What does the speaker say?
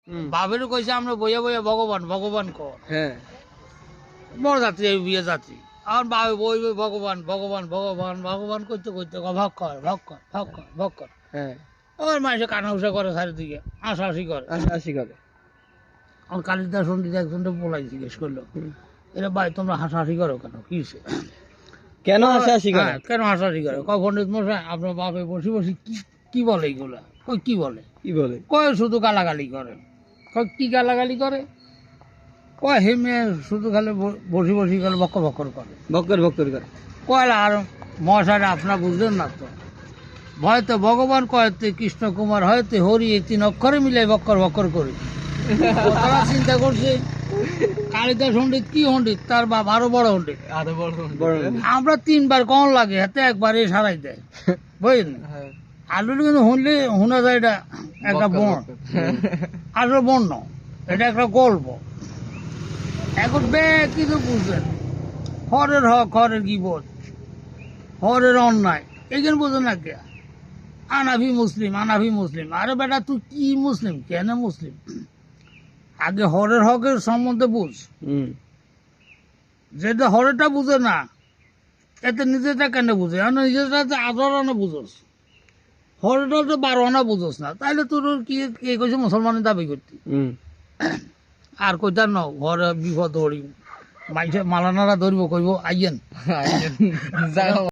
বাপের কইছে আমরা বইয়া বইয়া ভগবান ভগবান কর। হ্যাঁ, বড় যাত্রী বিয়ে যাত্রী আমার বাপে বই বই ভগবান ভগবান ভগবান ভগবান করতে করতে ভগ কর ভগ কর ভগ কর ভগ কর। হ্যাঁ, ওর মানুষে কানাউসা করে চারিদিকে হাসাহাসি করে হাসাহাসি করে। আমার কালিদাস পণ্ডিত একজনটা বলাই জিজ্ঞেস করলো, এরা ভাই তোমরা হাসাহাসি করো কেন, কি হয়েছে? কেন হাসাহাসি করে? কেন হাসাহাসি করে? কয় পণ্ডিত মশাই আপনার বাপে বসে বসে কি কি বলে এইগুলা? কই কি বলে? কি বলে? কয় শুধু গালাগালি করে। কয় কি গালাগালি করে? কয় হে মেয়ে শুধু খালি বসে বসে গেলে বক্কর বক্কর করে বক্কর বক্কর করে। কয়লা আর মশাইরা আপনার বুঝলেন না তো, ভয়তো ভগবান কয়তে কৃষ্ণ কুমার হয়তো হরি এই 3 অক্ষরে মিলে বক্কর বক্কর করে। তারা চিন্তা করছে কালিদাস পণ্ডিত কি পণ্ডিত, তার বাপ আরো বড় পণ্ডিত। আমরা 3 বার কন লাগে হাতে একবারে সারাই দেয় বুঝলেন। আলু কিন্তু শুনলে শোনা যায় এটা একটা বন, আসলে বর্ণ, এটা একটা গল্প। এখন বে কিছু বুঝলেন, হরের হক হরের কি বোধ, হরের অন্যায় এইখানে বোঝে না কে? আনাফি মুসলিম আনাফি মুসলিম। আরে বেটা তুই কি মুসলিম, কেন মুসলিম? আগে হরের হকের সম্বন্ধে বুঝ। যেটা হরেরটা বুঝে না এতে নিজেটা কেন বুঝে, নিজেটা আদর আনা বুঝোস, হরেরটা তো 12 আনা বুঝোস না, তাইলে তোর কি কইছে মুসলমানের দাবি করতি? আর কইতার ন ঘরে বিপদ হরি মাইসে মালানারা ধরব কইব আইয়েন